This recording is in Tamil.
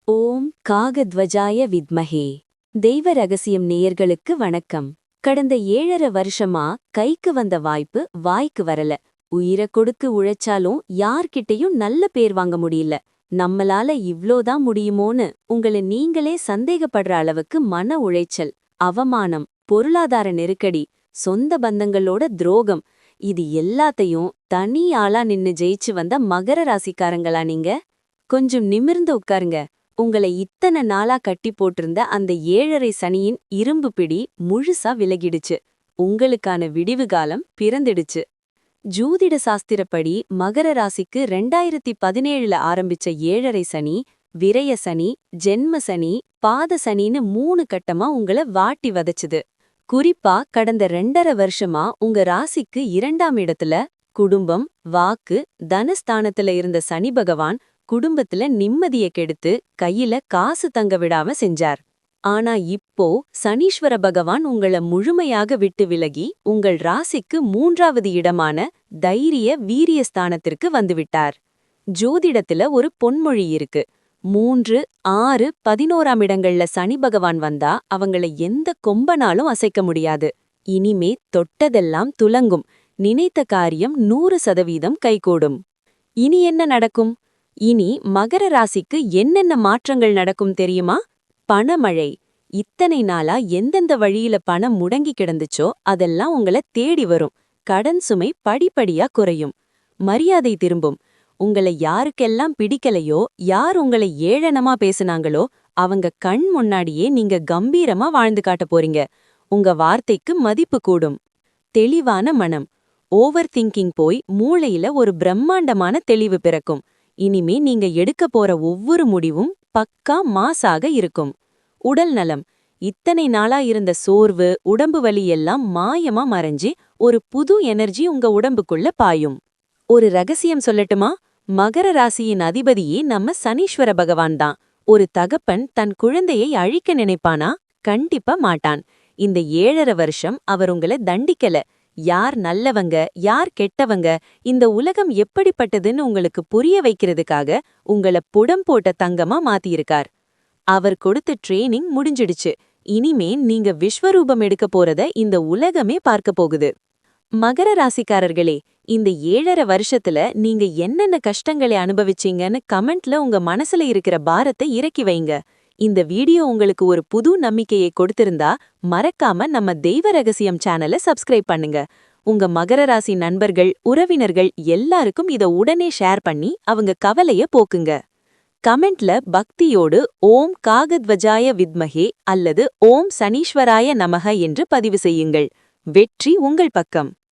ஓம் காகத்வஜாய வித்மஹே. தெய்வ ரகசியம் நேயர்களுக்கு வணக்கம். கடந்த 7.5 வருஷமா கைக்கு வந்த வாய்ப்பு வாய்க்கு வரல. உயிரை கொடுத்து உழைச்சாலும் யார்கிட்டயும் நல்ல பேர் வாங்க முடியல. நம்மளால இவ்ளோதான் முடியுமோன்னு உங்களை நீங்களே சந்தேகப்படுற அளவுக்கு மன உளைச்சல், அவமானம், பொருளாதார நெருக்கடி, சொந்த பந்தங்களோட துரோகம், இது எல்லாத்தையும் தனி ஆளா நின்னு ஜெயிச்சு வந்த மகர ராசிக்காரங்களா நீங்க? கொஞ்சம் நிமிர்ந்து உட்காருங்க. உங்களை இத்தனை நாளா கட்டி போட்டிருந்த அந்த 7.5 சனியின் இரும்பு பிடி முழுசா விலகிடுச்சு. உங்களுக்கான விடிவு காலம் பிறந்திடுச்சு. ஜூதிட சாஸ்திரப்படி மகர ராசிக்கு 2017ல ஆரம்பிச்ச 7.5 சனி, விரய சனி, ஜென்ம சனி, பாத சனின்னு 3 கட்டமா உங்களை வாட்டி வதச்சுது. குறிப்பா கடந்த 2.5 வருஷமா உங்க ராசிக்கு 2ஆம் இடத்துல குடும்பம், வாக்கு, தனஸ்தானத்துல இருந்த சனி பகவான் குடும்பத்துல நிம்மதிய கெடுத்து கையில காசு தங்க விடாம செஞ்சார். ஆனா இப்போ சனீஸ்வர பகவான் உங்கள முழுமையாக விட்டு விலகி உங்கள் ராசிக்கு 3ஆவது இடமான தைரிய வீரிய ஸ்தானத்திற்கு வந்துவிட்டார். ஜோதிடத்துல ஒரு பொன்மொழி இருக்கு. 3, 6, 11ஆம் இடங்கள்ல சனி பகவான் வந்தா அவங்கள எந்த கொம்பனாலும் அசைக்க முடியாது. இனிமே தொட்டதெல்லாம் துலங்கும். நினைத்த காரியம் 100% கைகூடும். இனி என்ன நடக்கும்? இனி மகர ராசிக்கு என்னென்ன மாற்றங்கள் நடக்கும் தெரியுமா? பணமழை. இத்தனை நாளா எந்தெந்த வழியில பணம் முடங்கி கிடந்துச்சோ அதெல்லாம் உங்களை தேடி வரும். கடன் சுமை படிப்படியா குறையும். மரியாதை திரும்பும். உங்களை யாருக்கெல்லாம் பிடிக்கலையோ, யார் உங்களை ஏளனமா பேசுனாங்களோ அவங்க கண் முன்னாடியே நீங்க கம்பீரமா வாழ்ந்து காட்ட போறீங்க. உங்க வார்த்தைக்கு மதிப்பு கூடும். தெளிவான மனம். ஓவர் திங்கிங் போய் மூளையில ஒரு பிரம்மாண்டமான தெளிவு பிறக்கும். இனிமே நீங்க எடுக்க போற ஒவ்வொரு முடிவும் பக்கா மாசாக இருக்கும். உடல் நலம். இத்தனை நாளா இருந்த சோர்வு, உடம்பு வலி எல்லாம் மாயமா மறைஞ்சி ஒரு புது எனர்ஜி உங்க உடம்புக்குள்ள பாயும். ஒரு ரகசியம் சொல்லட்டுமா? மகர ராசியின் அதிபதியே நம்ம சனீஸ்வர பகவான் தான். ஒரு தகப்பன் தன் குழந்தையை அழிக்க நினைப்பானா? கண்டிப்பா மாட்டான். இந்த 7.5 வருஷம் அவர் உங்களை தண்டிக்கல. யார் நல்லவங்க, யார் கெட்டவங்க, இந்த உலகம் எப்படிப்பட்டதுன்னு உங்களுக்கு புரிய வைக்கிறதுக்காக உங்கள புடம் போட்ட தங்கமா மாத்தியிருக்கார். அவர் கொடுத்த ட்ரெய்னிங் முடிஞ்சிடுச்சு. இனிமே நீங்க விஸ்வரூபம் எடுக்க போறத இந்த உலகமே பார்க்க போகுது. மகர ராசிக்காரர்களே, இந்த 7.5 வருஷத்துல நீங்க என்னென்ன கஷ்டங்களை அனுபவிச்சீங்கன்னு கமெண்ட்ல உங்க மனசுல இருக்கிற பாரத்தை இறக்கி வைங்க. இந்த வீடியோ உங்களுக்கு ஒரு புது நம்பிக்கையை கொடுத்திருந்தா மறக்காம நம்ம தெய்வ ரகசியம் சேனலை சப்ஸ்கிரைப் பண்ணுங்க. உங்க மகர ராசி நண்பர்கள், உறவினர்கள் எல்லாருக்கும் இத உடனே ஷேர் பண்ணி அவங்க கவலைய போக்குங்க. கமெண்ட்ல பக்தியோடு ஓம் காகத்வஜாய வித்மஹே அல்லது ஓம் சனீஸ்வராய நமக என்று பதிவு செய்யுங்கள். வெற்றி உங்கள் பக்கம்.